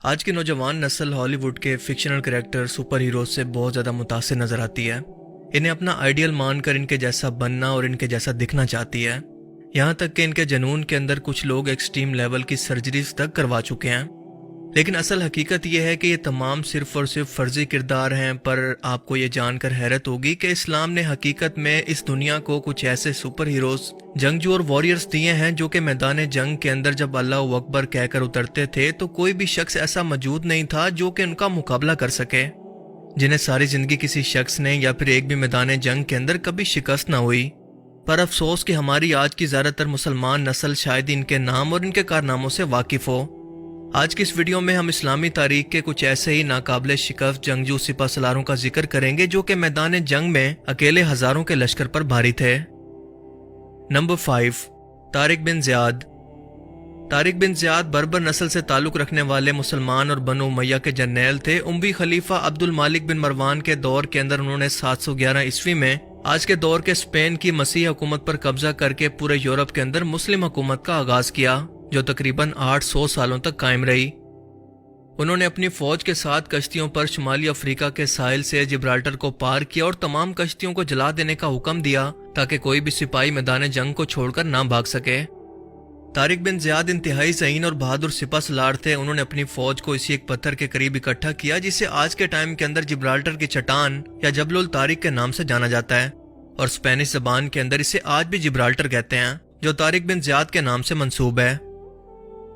آج کی نوجوان نسل ہالی ووڈ کے فکشنل کریکٹر سپر ہیروز سے بہت زیادہ متاثر نظر آتی ہے۔ انہیں اپنا آئیڈیل مان کر ان کے جیسا بننا اور ان کے جیسا دکھنا چاہتی ہے، یہاں تک کہ ان کے جنون کے اندر کچھ لوگ ایکسٹریم لیول کی سرجریز تک کروا چکے ہیں۔ لیکن اصل حقیقت یہ ہے کہ یہ تمام صرف اور صرف فرضی کردار ہیں، پر آپ کو یہ جان کر حیرت ہوگی کہ اسلام نے حقیقت میں اس دنیا کو کچھ ایسے سپر ہیروز، جنگجو اور وارئرز دیے ہیں جو کہ میدان جنگ کے اندر جب اللہ اکبر کہہ کر اترتے تھے تو کوئی بھی شخص ایسا موجود نہیں تھا جو کہ ان کا مقابلہ کر سکے، جنہیں ساری زندگی کسی شخص نے یا پھر ایک بھی میدان جنگ کے اندر کبھی شکست نہ ہوئی۔ پر افسوس کہ ہماری آج کی زیادہ تر مسلمان نسل شاید ان کے نام اور ان کے کارناموں سے واقف ہو۔ آج کی اس ویڈیو میں ہم اسلامی تاریخ کے کچھ ایسے ہی ناقابل شکست جنگجو سپہ سالاروں کا ذکر کریں گے جو کہ میدان جنگ میں اکیلے ہزاروں کے لشکر پر بھاری تھے۔ نمبر 5، طارق بن زیاد۔ طارق بن زیاد بربر نسل سے تعلق رکھنے والے مسلمان اور بنو امیہ کے جرنیل تھے۔ اموی خلیفہ عبد المالک بن مروان کے دور کے اندر انہوں نے 711 عیسوی میں آج کے دور کے اسپین کی مسیحی حکومت پر قبضہ کر کے پورے یورپ کے اندر مسلم حکومت کا آغاز کیا، جو تقریباً 800 سالوں تک قائم رہی۔ انہوں نے اپنی فوج کے ساتھ کشتیوں پر شمالی افریقہ کے ساحل سے جبرالٹر کو پار کیا اور تمام کشتیوں کو جلا دینے کا حکم دیا تاکہ کوئی بھی سپاہی میدان جنگ کو چھوڑ کر نہ بھاگ سکے۔ طارق بن زیاد انتہائی ذہین اور بہادر سپہ سالار تھے۔ انہوں نے اپنی فوج کو اسی ایک پتھر کے قریب اکٹھا کیا جسے آج کے ٹائم کے اندر جبرالٹر کی چٹان یا جبل الطارق کے نام سے جانا جاتا ہے، اور اسپینش زبان کے اندر اسے آج بھی جبرالٹر کہتے ہیں، جو طارق بن زیاد کے نام سے منسوب ہے۔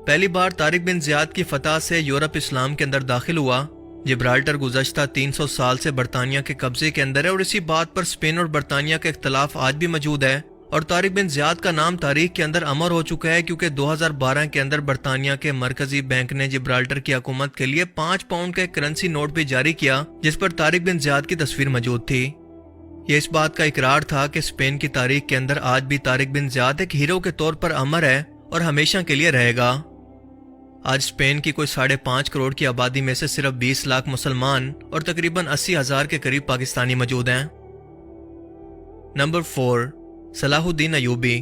پہلی بار طارق بن زیاد کی فتح سے یورپ اسلام کے اندر داخل ہوا۔ جبرالٹر گزشتہ 300 سال سے برطانیہ کے قبضے کے اندر ہے، اور اسی بات پر اسپین اور برطانیہ کا اختلاف آج بھی موجود ہے، اور طارق بن زیاد کا نام تاریخ کے اندر امر ہو چکا ہے کیونکہ 2012 کے اندر برطانیہ کے مرکزی بینک نے جبرالٹر کی حکومت کے لیے 5 پاؤنڈ کا ایک کرنسی نوٹ بھی جاری کیا جس پر طارق بن زیاد کی تصویر موجود تھی۔ یہ اس بات کا اقرار تھا کہ اسپین کی تاریخ کے اندر آج بھی طارق بن زیاد ایک ہیرو کے طور پر امر ہے اور ہمیشہ کے لیے رہے گا۔ آج اسپین کی کوئی 5.5 کروڑ کی آبادی میں سے صرف 20 لاکھ مسلمان اور تقریباً 80,000 کے قریب پاکستانی موجود ہیں۔ نمبر 4، صلاح الدین ایوبی۔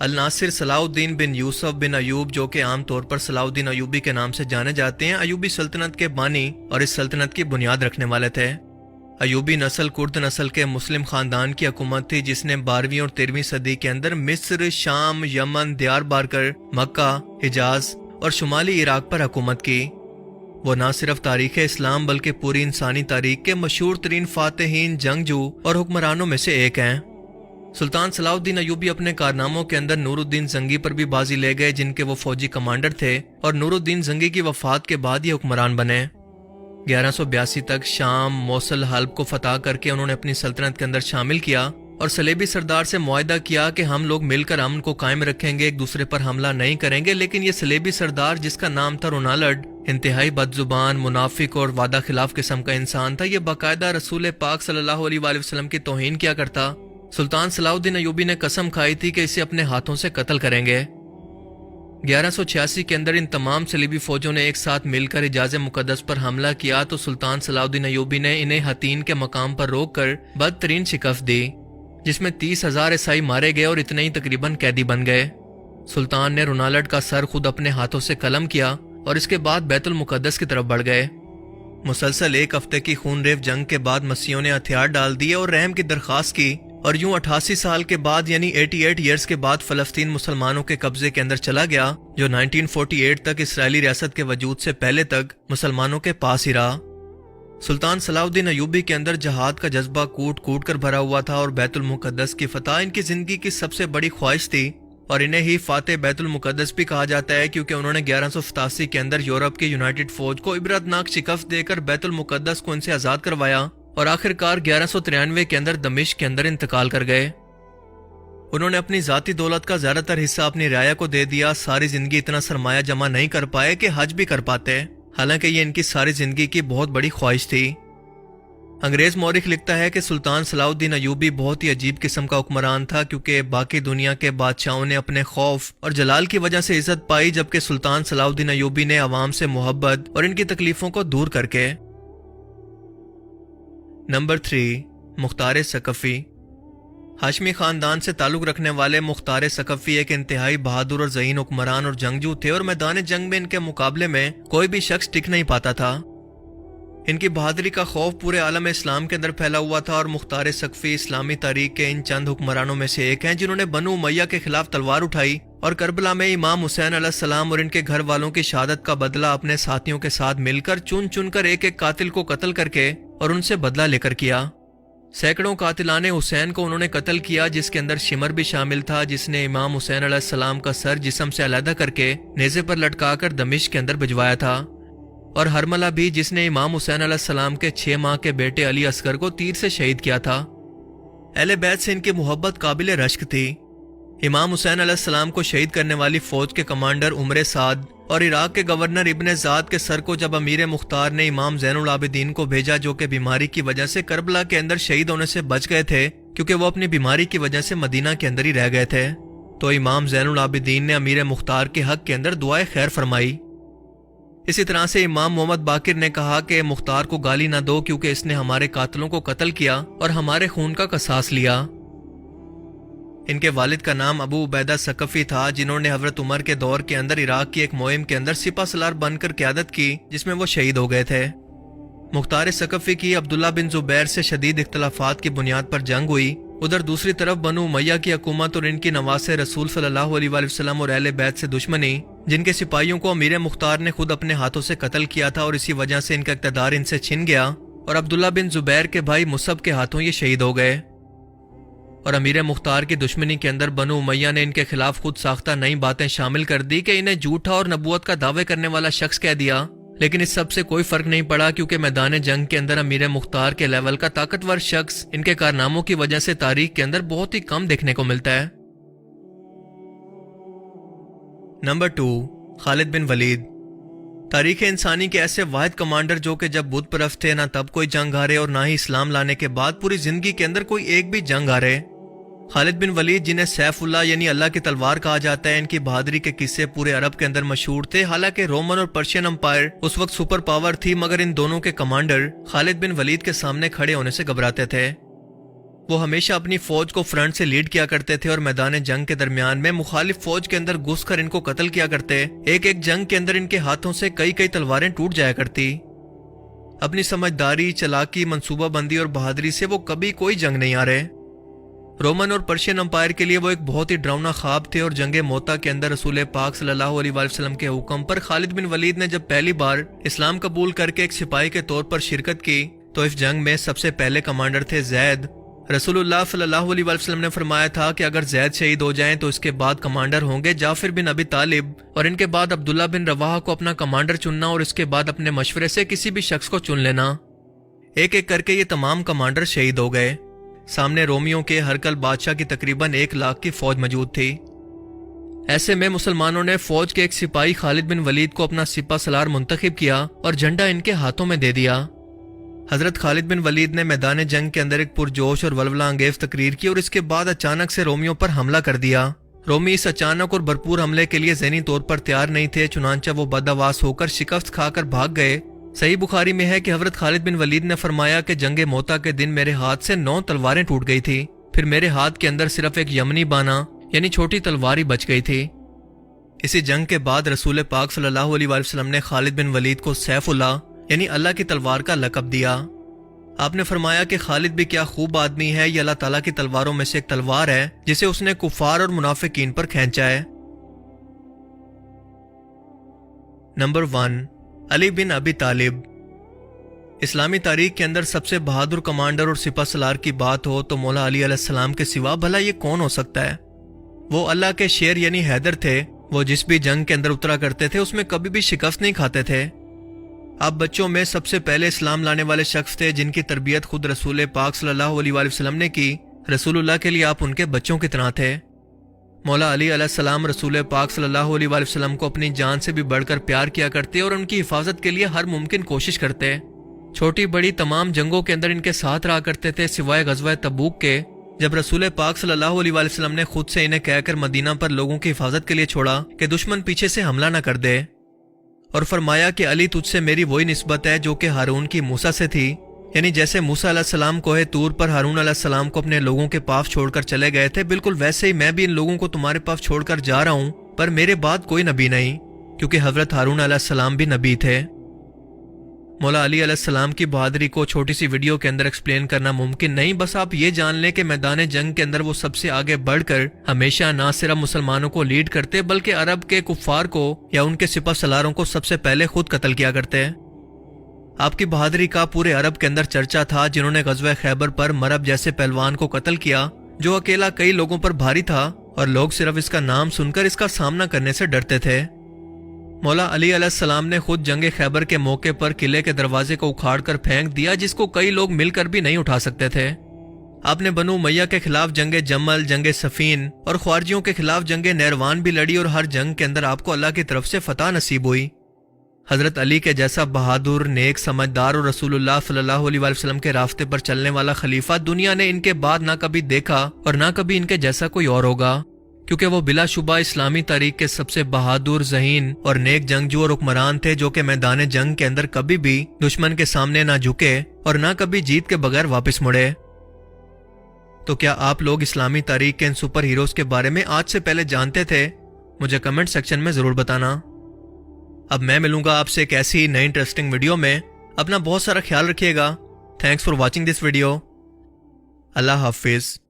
الناصر صلاح الدین بن یوسف بن ایوب، جو کہ عام طور پر صلاح الدین ایوبی کے نام سے جانے جاتے ہیں، ایوبی سلطنت کے بانی اور اس سلطنت کی بنیاد رکھنے والے تھے۔ ایوبی نسل کرد نسل کے مسلم خاندان کی حکومت تھی جس نے 12ویں اور 13ویں صدی کے اندر مصر، شام، یمن، دیار بارکر، مکہ، حجاز اور شمالی عراق پر حکومت کی۔ وہ نہ صرف تاریخ اسلام بلکہ پوری انسانی تاریخ کے مشہور ترین فاتحین، جنگجو اور حکمرانوں میں سے ایک ہیں۔ سلطان صلاح الدین ایوبی اپنے کارناموں کے اندر نور الدین زنگی پر بھی بازی لے گئے، جن کے وہ فوجی کمانڈر تھے، اور نور الدین زنگی کی وفات کے بعد یہ حکمران بنے۔ 1182 تک شام، موصل، حلب کو فتح کر کے انہوں نے اپنی سلطنت کے اندر شامل کیا اور صلیبی سردار سے معاہدہ کیا کہ ہم لوگ مل کر امن کو قائم رکھیں گے، ایک دوسرے پر حملہ نہیں کریں گے۔ لیکن یہ صلیبی سردار، جس کا نام تھا رونالڈ، انتہائی بد زبان، منافق اور وعدہ خلاف قسم کا انسان تھا۔ یہ باقاعدہ رسول پاک صلی اللہ علیہ وآلہ وسلم کی توہین کیا کرتا۔ سلطان صلاح الدین ایوبی نے قسم کھائی تھی کہ اسے اپنے ہاتھوں سے قتل کریں گے۔ 1186 کے اندر ان تمام صلیبی فوجوں نے ایک ساتھ مل کر حجاز مقدس پر حملہ کیا تو سلطان صلاح الدین ایوبی نے انہیں حتین کے مقام پر روک کر بدترین شکست دی، جس میں 30,000 عیسائی مارے گئے اور اتنے ہی تقریباً قیدی بن گئے۔ سلطان نے رونالڈ کا سر خود اپنے ہاتھوں سے قلم کیا اور اس کے بعد بیت المقدس کی طرف بڑھ گئے۔ مسلسل ایک ہفتے کی خون ریز جنگ کے بعد مسیحیوں نے ہتھیار ڈال دیے اور رحم کی درخواست کی، اور یوں 88 سال کے بعد یعنی 88 ایئرز کے بعد فلسطین مسلمانوں کے قبضے کے اندر چلا گیا، جو 1948 تک اسرائیلی ریاست کے وجود سے پہلے تک مسلمانوں کے پاس ہی رہا۔ سلطان صلاح الدین ایوبی کے اندر جہاد کا جذبہ کوٹ کوٹ کر بھرا ہوا تھا، اور بیت المقدس کی فتح ان کی زندگی کی سب سے بڑی خواہش تھی، اور انہیں ہی فاتح بیت المقدس بھی کہا جاتا ہے کیونکہ انہوں نے 1187 کے اندر یورپ کی یونائٹڈ فوج کو عبرتناک شکست دے کر بیت المقدس کو ان سے آزاد کروایا، اور آخرکار 1193 کے اندر دمشق کے اندر انتقال کر گئے۔ انہوں نے اپنی ذاتی دولت کا زیادہ تر حصہ اپنی رعایا کو دے دیا۔ ساری زندگی اتنا سرمایہ جمع نہیں کر پائے کہ حج بھی کر پاتے، حالانکہ یہ ان کی ساری زندگی کی بہت بڑی خواہش تھی۔ انگریز مورخ لکھتا ہے کہ سلطان صلاح الدین ایوبی بہت ہی عجیب قسم کا حکمران تھا، کیونکہ باقی دنیا کے بادشاہوں نے اپنے خوف اور جلال کی وجہ سے عزت پائی، جبکہ سلطان صلاح الدین ایوبی نے عوام سے محبت اور ان کی تکلیفوں کو دور کر کے۔ نمبر 3، مختار ثقفی۔ ہاشمی خاندان سے تعلق رکھنے والے مختار ثقفی ایک انتہائی بہادر اور ذہین حکمران اور جنگجو تھے، اور میدان جنگ میں ان کے مقابلے میں کوئی بھی شخص ٹک نہیں پاتا تھا۔ ان کی بہادری کا خوف پورے عالم اسلام کے اندر پھیلا ہوا تھا، اور مختار ثقفی اسلامی تاریخ کے ان چند حکمرانوں میں سے ایک ہیں جنہوں نے بنو امیہ کے خلاف تلوار اٹھائی اور کربلا میں امام حسین علیہ السلام اور ان کے گھر والوں کی شہادت کا بدلہ اپنے ساتھیوں کے ساتھ مل کر چن چن کر ایک ایک قاتل کو قتل کر کے اور ان سے بدلہ لے کر کیا۔ سینکڑوں قاتلان حسین کو انہوں نے قتل کیا، جس کے اندر شمر بھی شامل تھا، جس نے امام حسین علیہ السلام کا سر جسم سے علیحدہ کر کے نیزے پر لٹکا کر دمشق کے اندر بھجوایا تھا، اور ہرملہ بھی، جس نے امام حسین علیہ السلام کے 6 ماہ کے بیٹے علی اصغر کو تیر سے شہید کیا تھا۔ اہل بیت سے ان کی محبت قابل رشک تھی۔ امام حسین علیہ السلام کو شہید کرنے والی فوج کے کمانڈر عمر سعد اور عراق کے گورنر ابن زاد کے سر کو جب امیر مختار نے امام زین العابدین کو بھیجا، جو کہ بیماری کی وجہ سے کربلا کے اندر شہید ہونے سے بچ گئے تھے کیونکہ وہ اپنی بیماری کی وجہ سے مدینہ کے اندر ہی رہ گئے تھے، تو امام زین العابدین نے امیر مختار کے حق کے اندر دعائے خیر فرمائی۔ اسی طرح سے امام محمد باقر نے کہا کہ مختار کو گالی نہ دو کیونکہ اس نے ہمارے قاتلوں کو قتل کیا اور ہمارے خون کا قصاص لیا۔ ان کے والد کا نام ابو عبیدہ ثقفی تھا، جنہوں نے حضرت عمر کے دور کے اندر عراق کی ایک مہم کے اندر سپہ سالار بن کر قیادت کی، جس میں وہ شہید ہو گئے تھے۔ مختار ثقفی کی عبداللہ بن زبیر سے شدید اختلافات کی بنیاد پر جنگ ہوئی۔ ادھر دوسری طرف بنو امیہ کی حکومت اور ان کی نواز رسول صلی اللہ علیہ وآلہ وسلم اور اہل بیت سے دشمنی، جن کے سپاہیوں کو امیر مختار نے خود اپنے ہاتھوں سے قتل کیا تھا، اور اسی وجہ سے ان کا اقتدار ان سے چھن گیا، اور عبداللہ بن زبیر کے بھائی مصعب کے ہاتھوں یہ شہید ہو گئے۔ اور امیر مختار کی دشمنی کے اندر بنو امیہ نے ان کے خلاف خود ساختہ نئی باتیں شامل کر دی کہ انہیں جھوٹا اور نبوت کا دعوے کرنے والا شخص کہہ دیا، لیکن اس سب سے کوئی فرق نہیں پڑا کیونکہ میدان جنگ کے اندر امیر مختار کے لیول کا طاقتور شخص ان کے کارناموں کی وجہ سے تاریخ کے اندر بہت ہی کم دیکھنے کو ملتا ہے۔ نمبر 2، خالد بن ولید۔ تاریخ انسانی کے ایسے واحد کمانڈر جو کہ جب بت پرست تھے نہ تب کوئی جنگ ہارے اور نہ ہی اسلام لانے کے بعد پوری زندگی کے اندر کوئی ایک بھی جنگ ہارے۔ خالد بن ولید، جنہیں سیف اللہ یعنی اللہ کی تلوار کہا جاتا ہے، ان کی بہادری کے قصے پورے عرب کے اندر مشہور تھے۔ حالانکہ رومن اور پرشین امپائر اس وقت سپر پاور تھی، مگر ان دونوں کے کمانڈر خالد بن ولید کے سامنے کھڑے ہونے سے گھبراتے تھے۔ وہ ہمیشہ اپنی فوج کو فرنٹ سے لیڈ کیا کرتے تھے اور میدان جنگ کے درمیان میں مخالف فوج کے اندر گھس کر ان کو قتل کیا کرتے۔ ایک ایک جنگ کے اندر ان کے ہاتھوں سے کئی کئی تلواریں ٹوٹ جایا کرتی۔ اپنی سمجھداری، چلاکی، منصوبہ بندی اور بہادری سے وہ کبھی کوئی جنگ نہیں ہارے۔ رومن اور پرشین امپائر کے لیے وہ ایک بہت ہی ڈراؤنا خواب تھے، اور جنگ موتا کے اندر رسول پاک صلی اللہ علیہ وآلہ وسلم کے حکم پر خالد بن ولید نے جب پہلی بار اسلام قبول کر کے ایک سپاہی کے طور پر شرکت کی تو اس جنگ میں سب سے پہلے کمانڈر تھے زید۔ رسول اللہ صلی اللہ علیہ وآلہ وسلم نے فرمایا تھا کہ اگر زید شہید ہو جائیں تو اس کے بعد کمانڈر ہوں گے جعفر بن ابی طالب، اور ان کے بعد عبداللہ بن رواحہ کو اپنا کمانڈر چننا، اور اس کے بعد اپنے مشورے سے کسی بھی شخص کو چن لینا۔ ایک ایک کر کے یہ تمام کمانڈر شہید ہو گئے۔ سامنے رومیوں کے ہرکل بادشاہ کی تقریباً 1 لاکھ کی فوج موجود تھی۔ ایسے میں مسلمانوں نے فوج کے ایک سپاہی خالد بن ولید کو اپنا سپہ سالار منتخب کیا اور جھنڈا ان کے ہاتھوں میں دے دیا۔ حضرت خالد بن ولید نے میدان جنگ کے اندر ایک پرجوش اور ولولہ انگیز تقریر کی، اور اس کے بعد اچانک سے رومیوں پر حملہ کر دیا۔ رومی اس اچانک اور بھرپور حملے کے لیے ذہنی طور پر تیار نہیں تھے، چنانچہ وہ بدحواس ہو کر شکست کھا کر بھاگ گئے۔ صحیح بخاری میں ہے کہ حضرت خالد بن ولید نے فرمایا کہ جنگ موتا کے دن میرے ہاتھ سے 9 تلواریں ٹوٹ گئی تھی، پھر میرے ہاتھ کے اندر صرف ایک یمنی بانا یعنی چھوٹی تلوار ہی بچ گئی تھی۔ اسی جنگ کے بعد رسول پاک صلی اللہ علیہ وآلہ وسلم نے خالد بن ولید کو سیف اللہ یعنی اللہ کی تلوار کا لقب دیا۔ آپ نے فرمایا کہ خالد بھی کیا خوب آدمی ہے، یہ اللہ تعالیٰ کی تلواروں میں سے ایک تلوار ہے جسے اس نے کفار اور منافقین پر کھینچا ہے۔ نمبر 1، علی بن ابی طالب۔ اسلامی تاریخ کے اندر سب سے بہادر کمانڈر اور سپہ سالار کی بات ہو تو مولا علی علیہ السلام کے سوا بھلا یہ کون ہو سکتا ہے؟ وہ اللہ کے شیر یعنی حیدر تھے۔ وہ جس بھی جنگ کے اندر اترا کرتے تھے اس میں کبھی بھی شکست نہیں کھاتے تھے۔ آپ بچوں میں سب سے پہلے اسلام لانے والے شخص تھے جن کی تربیت خود رسول پاک صلی اللہ علیہ وآلہ وسلم نے کی۔ رسول اللہ کے لیے آپ ان کے بچوں کی طرح تھے۔ مولا علی علیہ السلام رسول پاک صلی اللہ علیہ وآلہ وسلم کو اپنی جان سے بھی بڑھ کر پیار کیا کرتے اور ان کی حفاظت کے لیے ہر ممکن کوشش کرتے۔ چھوٹی بڑی تمام جنگوں کے اندر ان کے ساتھ رہا کرتے تھے سوائے غزوہ تبوک کے، جب رسول پاک صلی اللہ علیہ وآلہ وسلم نے خود سے انہیں کہہ کر مدینہ پر لوگوں کی حفاظت کے لیے چھوڑا کہ دشمن پیچھے سے حملہ نہ کر دے، اور فرمایا کہ علی تجھ سے میری وہی نسبت ہے جو کہ ہارون کی موسیٰ سے تھی، یعنی جیسے موسیٰ علیہ السلام کوہ طور پر ہارون علیہ السلام کو اپنے لوگوں کے پاس چھوڑ کر چلے گئے تھے، بالکل ویسے ہی میں بھی ان لوگوں کو تمہارے پاس چھوڑ کر جا رہا ہوں، پر میرے بعد کوئی نبی نہیں، کیونکہ حضرت ہارون علیہ السلام بھی نبی تھے۔ مولا علی علیہ السلام کی بہادری کو چھوٹی سی ویڈیو کے اندر ایکسپلین کرنا ممکن نہیں، بس آپ یہ جان لیں کہ میدان جنگ کے اندر وہ سب سے آگے بڑھ کر ہمیشہ نہ صرف مسلمانوں کو لیڈ کرتے بلکہ عرب کے کفار کو یا ان کے سپہ سالاروں کو سب سے پہلے خود قتل کیا کرتے۔ آپ کی بہادری کا پورے عرب کے اندر چرچا تھا، جنہوں نے غزوہ خیبر پر مرب جیسے پہلوان کو قتل کیا، جو اکیلا کئی لوگوں پر بھاری تھا اور لوگ صرف اس کا نام سن کر اس کا سامنا کرنے سے ڈرتے تھے۔ مولا علی علیہ السلام نے خود جنگ خیبر کے موقع پر قلعے کے دروازے کو اکھاڑ کر پھینک دیا، جس کو کئی لوگ مل کر بھی نہیں اٹھا سکتے تھے۔ آپ نے بنو امیہ کے خلاف جنگ جمل، جنگ صفین اور خوارجیوں کے خلاف جنگ نیروان بھی لڑی، اور ہر جنگ کے اندر آپ کو اللہ کی طرف سے فتح نصیب ہوئی۔ حضرت علی کے جیسا بہادر، نیک، سمجھدار اور رسول اللہ صلی اللہ علیہ وسلم کے راستے پر چلنے والا خلیفہ دنیا نے ان کے بعد نہ کبھی دیکھا اور نہ کبھی ان کے جیسا کوئی اور ہوگا، کیونکہ وہ بلا شبہ اسلامی تاریخ کے سب سے بہادر، ذہین اور نیک جنگجو اور حکمران تھے، جو کہ میدان جنگ کے اندر کبھی بھی دشمن کے سامنے نہ جھکے اور نہ کبھی جیت کے بغیر واپس مڑے۔ تو کیا آپ لوگ اسلامی تاریخ کے ان سپر ہیروز کے بارے میں آج سے پہلے جانتے تھے؟ مجھے کمنٹ سیکشن میں ضرور بتانا۔ اب میں ملوں گا آپ سے ایک ایسی نئی انٹرسٹنگ ویڈیو میں۔ اپنا بہت سارا خیال رکھیے گا۔ Thanks for watching this video. اللہ حافظ۔